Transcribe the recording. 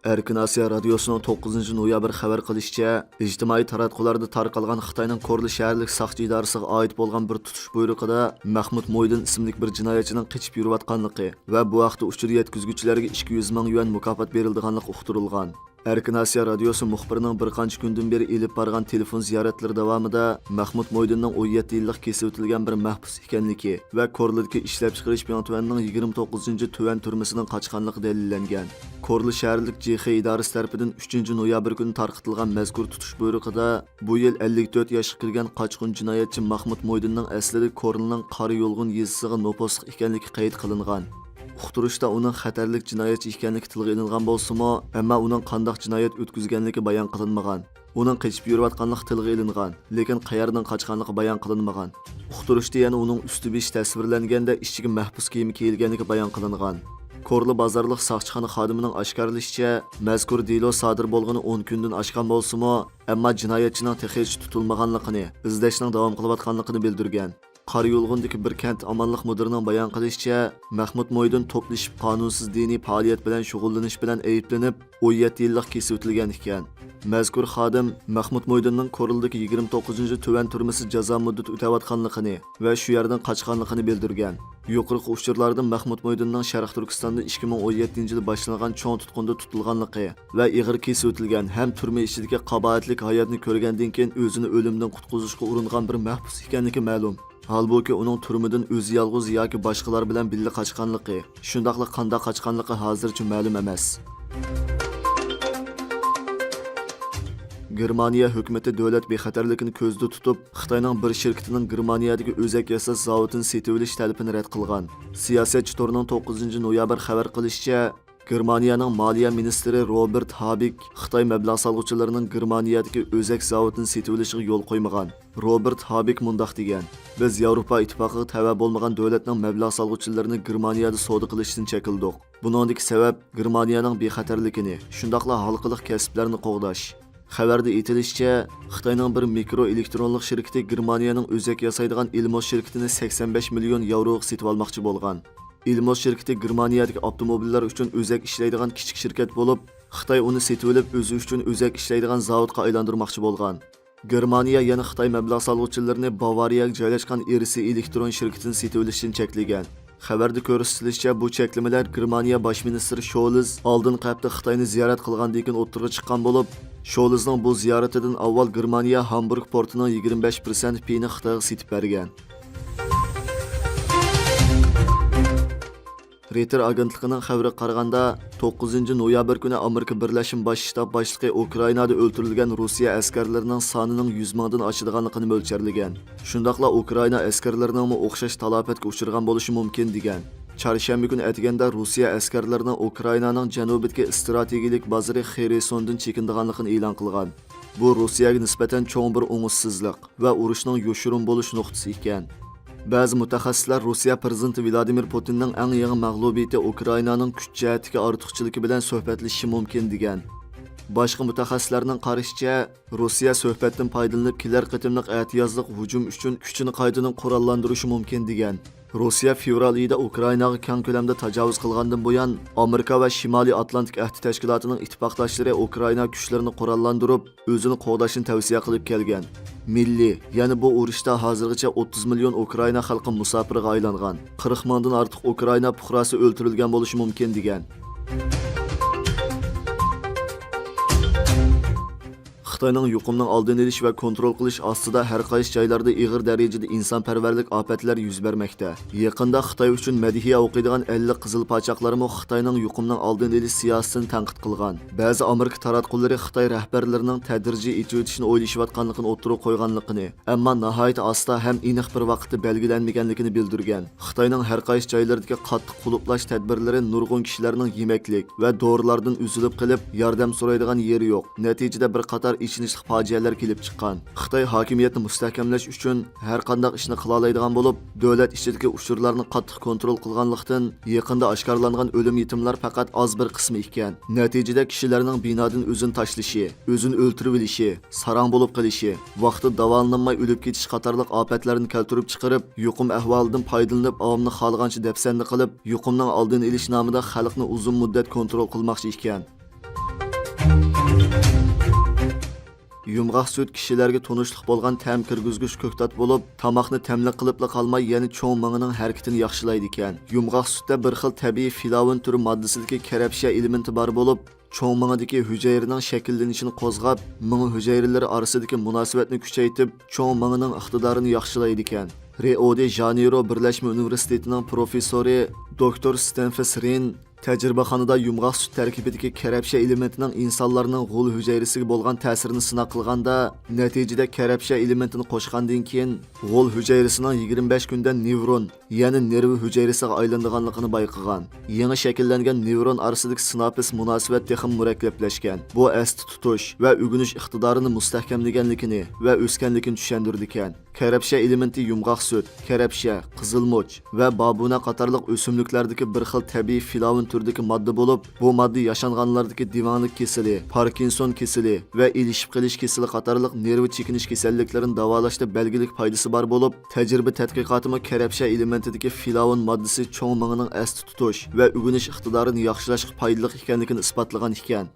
Erkin Asiya Radyosu'nun 9. noyabr xabar qilishicha, ijtimoiy taratqularda tarqalgan Xitoyning Korli shaharlik saqchi idorasiga oid bo'lgan bir tutish buyrug'ida Mahmud Moydin ismli bir jinoyatchining qochib yurayotganligi va bu vaqtda uchur yetkazuvchilarga 200 ming yuan mukofot berilganligi uqtirilgan. Erkin Asiya Radyosu muxbirining bir qancha kundan beri elib borgan telefon ziyoratlari davomida Mahmud Moydinning 17 yillik kesib o'tilgan bir mahbus ekanligi va Korlidagi ishlab chiqarish bilan 29 tuvan turmasidan qochganligi dalillangan. Korli shaharlik JX idorasi tarafidan 3 noyabr kuni tarqatilgan mazkur tutish buyrug'ida bu yil 54 yoshga kirgan qochqin jinoyatchi Mahmud Moydinning aslida Korlining Qari yo'lg'in yezisiga noposliq ekanligi qayd qilingan. Uqtirishda uning xatarlik jinoyatchi ekanligi tilga ilingan bo'lsa-mu, ammo uning qanday jinoyat o'tkazganligi bayon qilinmagan. Uning qochib yurayotganligi tilga ilingan, lekin qayerdan qochganligi bayon qilinmagan. Uqtirishda yana uning usti besh tasvirlanganda ichiga mahbus kiyimi kiyilganligi bayon qilingan. Korli bozorlik saqchixona xodimining oshkorlashicha, mazkur delo sodir bo'lgani 10 kundan oshgan bo'lsa-mu, ammo jinoyatchining texnik tutilmaganligini, izlashning davom qilayotganligini bildirgan. Qari yo'lg'indagi bir kent amonlik mudirining bayon qilishicha, Mahmud Moydin to'plashib qonunsiz diniy faoliyat bilan shug'ullanish bilan ayblanib, 17 yillik kesib o'tilgan ekan. Mazkur xodim Mahmud Moydinning Korildagi 29 tuvan turmasi jazo muddati o'tayotganligini va shu yerdan qochganligini bildirgan. Yuqorqi uchurlarda Mahmud Moydinning Sharq Turkistonda 2017-yili boshlangan cho'ng tutqunda tutilganligi va ig'ir kesib o'tilgan ham turma ichidagi qabohatlik hayotni ko'rgandan keyin o'zini o'limdan qutqizishga uringan bir mahbus ekanligi ma'lum. Halbuki uning turmidan o'zi yolg'iz yoki boshqalar bilan birga qochganligi, shundaqli qanday qochganligi hozircha ma'lum emas. Germaniya hukumati davlat bexatarligini ko'zda tutib, Xitoyning bir shirkatining Germaniyadagi o'zak yasash zavodini setib olish talabini rad qilgan. Siyosatchi to'rining 9 noyabr xabar qilishicha, Germaniyaning moliya ministri Robert Habeck Xitoy mablag' solg'uvchilarining Germaniyadagi o'zak zavodini setib olishiga yo'l qo'ymagan. Robert Habeck mundaq degan: "Biz Yevropa ittifoqiga tava bo'lmagan davlatning mablag' solg'uvchilarini Germaniyada savdo qilishdan chekildik. Buningdagi sabab Germaniyaning bexatarligini, shundaqla halqiliq kasblarni qo'g'dash." Xabarda aytilishicha, Xitoyning bir mikroelektronlik shirkati Germaniyaning o'zak yasaydigan Ilmos shirkatini 85 million yevroga sotib olmoqchi bo'lgan. Ilmos shirkati Germaniyadagi avtomobillar uchun o'zak ishlaydigan kichik shirkat bo'lib, Xitoy uni sotib olib, o'zi uchun o'zak ishlaydigan zavodga aylantirmoqchi bo'lgan. Germaniya yana Xitoy mablag' solg'uvchilarini Bavariyaga joylashgan Irisi elektron shirkatini sotib olishdan cheklagan. Xabarda ko'rsatilishicha, bu cheklamalar Germaniya bosh ministri Scholz oldingi hafta Xitoyni ziyorat qilgandan keyin o'tirg'i chiqqan bo'lib, Scholzning bu ziyoratidan avval Germaniya Hamburg portining 25% payini Xitoyga sotib bergan. Reuters agentligining xabariga qaraganda, 9 noyabr kuni Amerika Birlashgan Bosh shtab boshlig'i Ukrainada o'ldirilgan Rossiya askarlarining sonining 100 mingdan oshadiganligini mo'ljallagan. Shundaqla Ukraina askarlarining o'xshash talofatga uchragan bo'lishi mumkin degan. Chorshanba kuni aytganda Rossiya askarlarining Ukrainaning janubidagi strategik bozori Xersondan chekinganligini e'lon qilgan. Bu Rossiyaga nisbatan cho'ng bir o'ng'ishsizlik va urushning yoshirin bo'lish nuqtasi ekan. Ba'zi mutaxassislar Rossiya prezidenti Vladimir Putinning eng yangi mag'lubiyati Ukrainaning kuch jihatdagi ortiqchiligi bilan suhbatlashishi mumkin degan. Boshqa mutaxassislarning qarashicha, Rossiya suhbatdan foydalanib kelar qatimliq ehtiyojlik hujum uchun kuchini qaytadan qurollantirishi mumkin degan. Rossiya fevral oyida Ukrainaga keng ko'lamda tajovuz qilgandan buyon, Amerika va Shimoliy Atlantik ahdi tashkilotining ittifoqdoshlari Ukraina kuchlarini qurollantirib, o'zini qo'g'dashni tavsiya qilib kelgan. Milliy, ya'ni bu urushda hozirgacha 30 million Ukraina xalqi musofirga aylangan. 40 mingdan ortiq Ukraina fuqarosi o'ldirilgan bo'lishi mumkin degan. Xitoyning yuqumning oldini olish va kontrol qilish ostida har qaysi joylarda ig'ir darajada insonparvarlik ofatlari yuz bermoqda. Yaqinda Xitoy uchun madihiya o'qiydigan 50 qizil pochoqlarmi Xitoyning yuqumning oldini olish siyosatini tanqid qilgan. Ba'zi Amerika taratqullari Xitoy rahbarlarining tadrijiy etib o'tishini o'ylashayotganligini o'tirib qo'yganligini, ammo nihoyat asta ham aniq bir vaqtda belgilanmaganligini bildirgan. Xitoyning har qaysi joylaridagi qattiq quluplash tadbirlari nurg'un kishilarning yemaklik va dorilardan uzilib qilib, yordam so'raydigan yeri yo'q. Natijada bir qator ichinishli fojialar kelib chiqqan. Xitoy hokimiyatni mustahkamlash uchun har qanday ishni qila oladigan bo'lib, davlat ichidagi uchurlarni qattiq kontrol qilganlikdan yaqinda oshkorlangan o'lim yetimlar faqat oz bir qismi ekan. Natijada kishilarning binodan o'zini tashlashi, o'zini o'ltirib olishi, sarang bo'lib qolishi, vaqti davolanmay o'lib ketish qatorliq ofatlarni keltirib chiqarib, yuqum ahvolidan foydalanib, avomni xohlagancha dafsanni qilib, yuqumning oldini olish nomida xalqni uzun muddat kontrol qilmoqchi ekan. Yumg'oq sut kishilarga tunishliq bo'lgan ta'm kirgizgich ko'ktat bo'lib, tomoqni ta'mli qilibla qolmay, yana cho'ng ming'ining harakatini yaxshilaydi ekan. Yumg'oq sutda bir xil tabiiy filavin turi moddasidagi karabsha elementi bor bo'lib, cho'ng ming'idagi hujayraning shakllanishini qo'zg'ab, ming hujayralari orasidagi munosabatni kuchaytirib, cho'ng ming'ining iqtidorini yaxshilaydi ekan. Rio de Janeiro Birlashma Universitetining professori Dr. Stanford Rin tajribaxonada yumg'oq sut tarkibidagi karabsha elementining insonlarning g'ul hujayrasiga bo'lgan ta'sirini sinab qilganda, natijada karabsha elementini qo'shgandan keyin g'ul hujayrasining 25 kunda nevron, ya'ni nerv hujayrasiga aylanganligini bayqagan. Yangi shakllangan nevron orasidagi sinapsis munosabat texnik murakkablashgan. Bu asti tutish va o'rganish iqtidorini mustahkamlaganligini va o'sganligini tushundirdi ekan. Karabsha elementi yumg'oq sut, karabsha, qizilmoch va babuna qatorliq o'simliklardagi bir xil tabiiy filavin turdagi modda bo'lib, bu modda yashanganlardagi divanlik kasali, Parkinson kasali va ilishib qilish kasali qatorliq nerv chekinish kasalliklarini davolashda belgilik foydasi bor bo'lib, tajriba tadqiqotimi karabsha elementidagi filavin moddasi cho'ng ming'ining asti tutish va o'rganish iqtidorini yaxshilashga foydali ekanligini isbotlagan ekan.